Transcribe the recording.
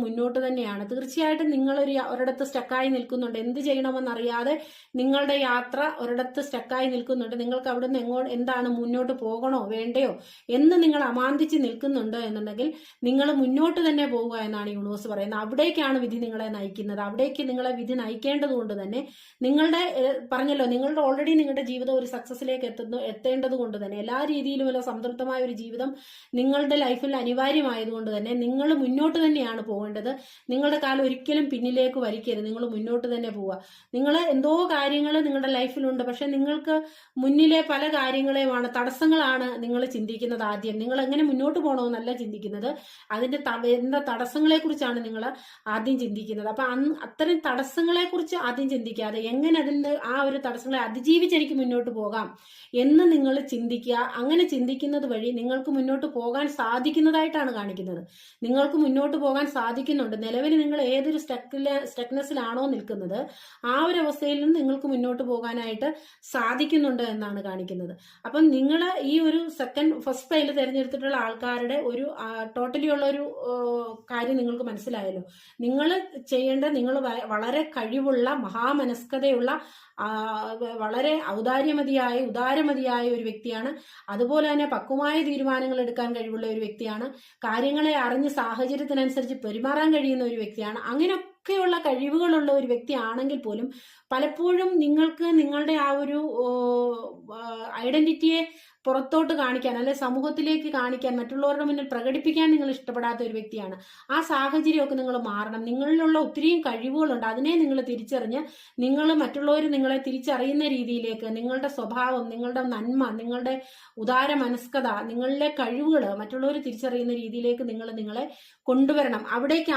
മുന്നോട്ട് തന്നെയാണ്. തീർച്ചയായിട്ടും നിങ്ങളൊരു ഒരിടത്ത് സ്റ്റക്കായി നിൽക്കുന്നുണ്ട്, എന്ത് ചെയ്യണമെന്നറിയാതെ നിങ്ങളുടെ യാത്ര ഒരിടത്ത് സ്റ്റക്കായി നിൽക്കുന്നുണ്ട്. നിങ്ങൾക്ക് അവിടുന്ന് എന്താണ്, മുന്നോട്ട് പോകണോ വേണ്ടയോ എന്ന് നിങ്ങൾ അമാന്തിച്ച് നിൽക്കുന്നുണ്ട് എന്നുണ്ടെങ്കിൽ നിങ്ങൾ മുന്നോട്ട് തന്നെ പോവുക എന്നാണ് യൂണിവേഴ്സ് പറയുന്നത്. അവിടേക്കാണ് വിധി നിങ്ങളെ നയിക്കുന്നത്. അവിടേക്ക് നിങ്ങളെ വിധി നയിക്കേണ്ടത് കൊണ്ട് തന്നെ നിങ്ങളുടെ പറഞ്ഞല്ലോ, നിങ്ങളുടെ ഓൾറെഡി നിങ്ങളുടെ ജീവിതം ഒരു സക്സസിലേക്ക് എത്തേണ്ടത് കൊണ്ട് തന്നെ, എല്ലാ രീതിയിലുമുള്ള സംതൃപ്തമായ ഒരു ജീവിതം നിങ്ങളുടെ ലൈഫിൽ അനിവാര്യമായതുകൊണ്ട് തന്നെ നിങ്ങൾ മുന്നോട്ട് തന്നെയാണ് പോകേണ്ടത്. നിങ്ങളുടെ കാലം ഒരിക്കലും പിന്നിലേക്ക് വലിക്കരുത്. നിങ്ങൾ മുന്നോട്ട് തന്നെ പോവുക. നിങ്ങൾ എന്തോ കാര്യങ്ങൾ നിങ്ങളുടെ ലൈഫിലുണ്ട്, പക്ഷെ നിങ്ങൾക്ക് മുന്നിലെ പല കാര്യങ്ങളെയുമാണ്, തടസ്സങ്ങളാണ് നിങ്ങൾ ചിന്തിക്കുന്നത്. ആദ്യം നിങ്ങൾ എങ്ങനെ മുന്നോട്ട് പോകണമെന്നല്ല ചിന്തിക്കുന്നത്, അതിന്റെ എന്താ തടസ്സങ്ങളെ കുറിച്ചാണ് നിങ്ങൾ ആദ്യം ചിന്തിക്കുന്നത്. അപ്പൊ അത്തരം തടസ്സങ്ങളെ കുറിച്ച് ആദ്യം ചിന്തിക്കാതെ എങ്ങനെ അതിന്റെ ആ ഒരു തടസ്സങ്ങളെ അതിജീവിച്ച് എനിക്ക് മുന്നോട്ട് പോകാം എന്ന് നിങ്ങൾ ചിന്തിക്കുക. അങ്ങനെ ചിന്തിക്കുന്നത് വഴി നിങ്ങൾക്ക് മുന്നോട്ട് പോകാൻ സാധിക്കുന്നതായിട്ടാണ് കാണിക്കുന്നത്. നിങ്ങൾക്ക് മുന്നോട്ട് പോകാൻ സാധിക്കുന്നുണ്ട്. നിലവിൽ നിങ്ങൾ ഏതൊരു സ്റ്റക്നെസ്സിലാണോ നിൽക്കുന്നത്, ആ ഒരു അവസ്ഥയിൽ നിന്ന് നിങ്ങൾക്ക് മുന്നോട്ട് പോകാനായിട്ട് സാധിക്കുന്നുണ്ട് എന്നാണ് കാണിക്കുന്നത്. അപ്പം നിങ്ങൾ ഈ ഒരു ഫസ്റ്റ് ഫയൽ തിരഞ്ഞെടുത്തിട്ടുള്ള ആൾക്കാരുടെ ഒരു ടോട്ടലി ഉള്ള ഒരു കാര്യം നിങ്ങൾക്ക് മനസ്സിലായല്ലോ. നിങ്ങൾ ചെയ്യേണ്ട, നിങ്ങൾ വളരെ കഴിവുള്ള, മഹാമനസ്കതയുള്ള, വളരെ ഉദാരമതിയായ ഒരു വ്യക്തിയാണ്. അതുപോലെ തന്നെ പക്വമായ തീരുമാനങ്ങൾ എടുക്കാൻ കഴിവുള്ള ഒരു വ്യക്തിയാണ്. കാര്യങ്ങളെ അറിഞ്ഞ് സാഹചര്യത്തിനനുസരിച്ച് പെരുമാറാൻ കഴിയുന്ന ഒരു വ്യക്തിയാണ്. അങ്ങനെയൊക്കെയുള്ള കഴിവുകളുള്ള ഒരു വ്യക്തിയാണെങ്കിൽ പോലും പലപ്പോഴും നിങ്ങൾക്ക് നിങ്ങളുടെ ആ ഒരു ഐഡന്റിറ്റിയെ പുറത്തോട്ട് കാണിക്കാൻ, അല്ലെ സമൂഹത്തിലേക്ക് കാണിക്കാൻ, മറ്റുള്ളവരുടെ മുന്നിൽ പ്രകടിപ്പിക്കാൻ നിങ്ങൾ ഇഷ്ടപ്പെടാത്ത ഒരു വ്യക്തിയാണ്. ആ സാഹചര്യമൊക്കെ നിങ്ങൾ മാറണം. നിങ്ങളിലുള്ള ഒത്തിരിയും കഴിവുകളുണ്ട്, അതിനെ നിങ്ങൾ തിരിച്ചറിഞ്ഞ് മറ്റുള്ളവർ നിങ്ങളെ തിരിച്ചറിയുന്ന രീതിയിലേക്ക് നിങ്ങളുടെ സ്വഭാവം, നിങ്ങളുടെ നന്മ, നിങ്ങളുടെ ഉദാര മനസ്കത, നിങ്ങളിലെ കഴിവുകൾ മറ്റുള്ളവർ തിരിച്ചറിയുന്ന രീതിയിലേക്ക് നിങ്ങളെ കൊണ്ടുവരണം. അവിടേക്ക്